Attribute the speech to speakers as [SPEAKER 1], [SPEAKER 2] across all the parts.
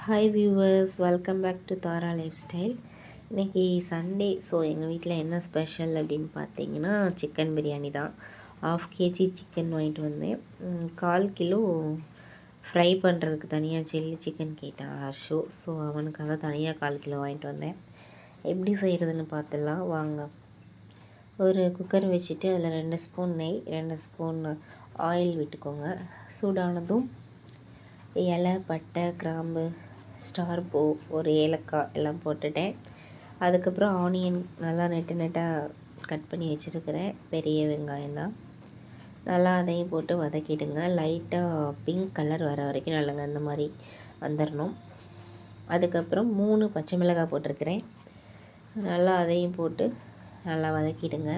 [SPEAKER 1] Hi viewers, welcome back to Thara life style. இன்றைக்கி Sunday. So எங்கள் வீட்டில் என்ன ஸ்பெஷல் அப்படின்னு பார்த்தீங்கன்னா சிக்கன் பிரியாணி தான். 1/2 kg சிக்கன் வாங்கிட்டு வந்தேன். 1/4 கிலோ ஃப்ரை பண்ணுறதுக்கு தனியாக சில்லி சிக்கன் கேட்டான் ஹர்ஷு. ஸோ அவனுக்காக தனியாக 1/4 கிலோ வாங்கிட்டு வந்தேன். எப்படி செய்கிறதுன்னு பார்த்துடலாம் வாங்க. ஒரு குக்கர் வச்சுட்டு அதில் 2 ஸ்பூன் நெய், 2 ஸ்பூன் ஆயில் விட்டுக்கோங்க. சூடானதும் இலை, பட்டை, கிராம்பு, ஸ்டார் பூ, ஒரு ஏலக்காய் எல்லாம் போட்டுட்டேன். அதுக்கப்புறம் ஆனியன் நல்லா நெட்டாக கட் பண்ணி வச்சுருக்கிறேன். பெரிய வெங்காயம் தான். நல்லா அதையும் போட்டு வதக்கிடுங்க. லைட்டாக பிங்க் கலர் வர வரைக்கும் நல்லங்க அந்த மாதிரி வந்துடணும். அதுக்கப்புறம் 3 பச்சை மிளகாய் போட்டிருக்கிறேன். நல்லா அதையும் போட்டு நல்லா வதக்கிடுங்க.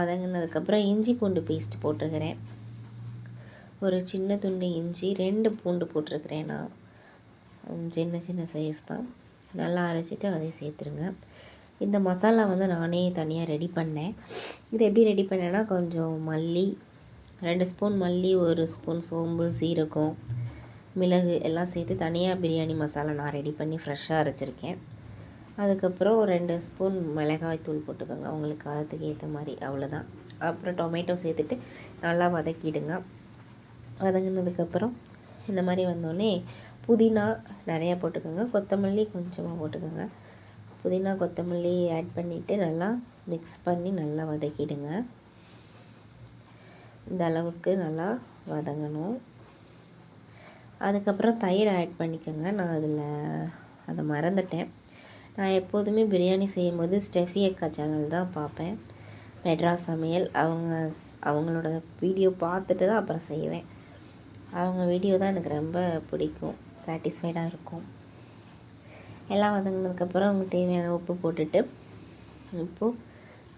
[SPEAKER 1] வதங்கினதுக்கப்புறம் இஞ்சி பூண்டு பேஸ்ட் போட்டிருக்கிறேன். ஒரு சின்ன துண்டு இஞ்சி, 2 பூண்டு போட்டிருக்கிறேன். நான் சின்ன சைஸ் தான். நல்லா அரைச்சிட்டு அதை சேர்த்துருங்க. இந்த மசாலா நானே தனியாக ரெடி பண்ணேன். இது எப்படி ரெடி பண்ணேன்னா, கொஞ்சம் மல்லி, 2 ஸ்பூன் மல்லி, 1 ஸ்பூன் சோம்பு, சீரகம், மிளகு எல்லாம் சேர்த்து தனியாக பிரியாணி மசாலா நான் ரெடி பண்ணி ஃப்ரெஷ்ஷாக அரைச்சிருக்கேன். அதுக்கப்புறம் 2 ஸ்பூன் மிளகாய் தூள் போட்டுக்கோங்க, உங்களுக்கு காரத்துக்கு ஏற்ற மாதிரி. அவ்வளோதான். அப்புறம் டொமேட்டோ சேர்த்துட்டு நல்லா வதக்கிடுங்க. வதங்கினதுக்கப்புறம் இந்த மாதிரி வந்தோடனே புதினா நிறையா போட்டுக்கோங்க, கொத்தமல்லி கொஞ்சமாக போட்டுக்கோங்க. புதினா கொத்தமல்லி ஆட் பண்ணிவிட்டு நல்லா மிக்ஸ் பண்ணி நல்லா வதக்கிடுங்க. இந்த அளவுக்கு நல்லா வதங்கணும். அதுக்கப்புறம் தயிர் ஆட் பண்ணிக்கோங்க. நான் அதை மறந்துட்டேன். நான் எப்போதுமே பிரியாணி செய்யும்போது ஸ்டெஃபி அக்கா சேனல் தான் பார்ப்பேன், மெட்ராஸ் சமையல். அவங்களோட வீடியோ பார்த்துட்டு தான் அப்புறம் செய்வேன். அவங்க வீடியோ தான் எனக்கு ரொம்ப பிடிக்கும், சாட்டிஸ்ஃபைடாக இருக்கும். எல்லாம் வதங்கினதுக்கப்புறம் அவங்க தேவையான உப்பு போட்டுட்டு இப்போது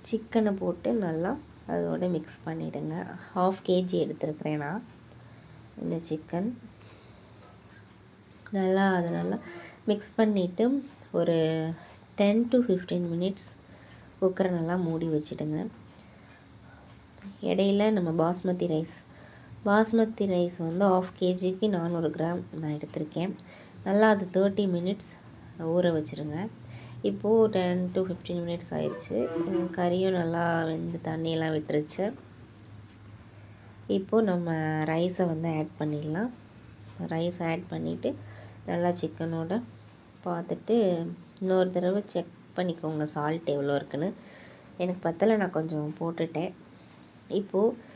[SPEAKER 1] சிக்கனை போட்டு நல்லா அதோடு மிக்ஸ் பண்ணிவிடுங்க. 1/2 kg எடுத்துருக்கிறேன் நான். இந்த சிக்கன் நல்லா மிக்ஸ் பண்ணிவிட்டு ஒரு 10 to 15 மினிட்ஸ் குக்கரை நல்லா மூடி வச்சுடுங்க. இடையில நம்ம பாஸ்மதி ரைஸ் 1/2 kgக்கு 400 கிராம் நான் எடுத்திருக்கேன். நல்லா அது 30 மினிட்ஸ் ஊற வச்சுருங்க. இப்போது 10 to 15 மினிட்ஸ் ஆயிடுச்சு. கறியும் நல்லா வெந்து தண்ணியெல்லாம் விட்டுருச்சு. இப்போது நம்ம ரைஸை ஆட் பண்ணிடலாம். ரைஸ் ஆட் பண்ணிவிட்டு நல்லா சிக்கனோட பார்த்துட்டு இன்னொரு தடவை செக் பண்ணிக்கோங்க சால்ட் எவ்வளோ இருக்குன்னு. எனக்கு பத்தலை, நான் கொஞ்சம் போட்டுட்டேன். இப்போது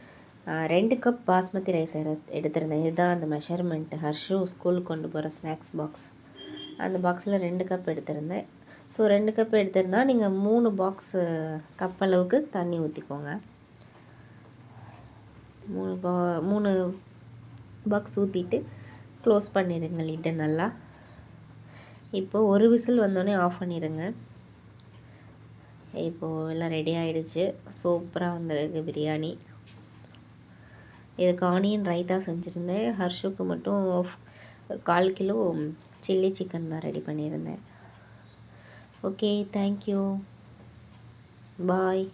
[SPEAKER 1] 2 கப் பாஸ்மதி ரைஸ் எடுத்திருந்தேன். இதுதான் அந்த மெஷர்மெண்ட்டு. ஹர்ஷு ஸ்கூலுக்கு கொண்டு போகிற ஸ்நாக்ஸ் பாக்ஸ், அந்த பாக்ஸில் 2 கப் எடுத்திருந்தேன். ஸோ 2 கப் எடுத்திருந்தால் நீங்கள் 3 கப் அளவுக்கு தண்ணி ஊற்றிக்கோங்க. 3 பாக்ஸ் ஊற்றிட்டு க்ளோஸ் பண்ணிடுங்க லிட்டை நல்லா. இப்போது ஒரு விசில் வந்தோடனே ஆஃப் பண்ணிடுங்க. இப்போது எல்லாம் ரெடி ஆகிடுச்சு. சூப்பராக வந்திருக்கு பிரியாணி. இதுக்கு ஆனியன் ரைத்தா செஞ்சுருந்தேன். ஹர்ஷுக்கு மட்டும் 1/4 கிலோ சில்லி சிக்கன் தான் ரெடி பண்ணியிருந்தேன். ஓகே, தேங்க்யூ, பாய்.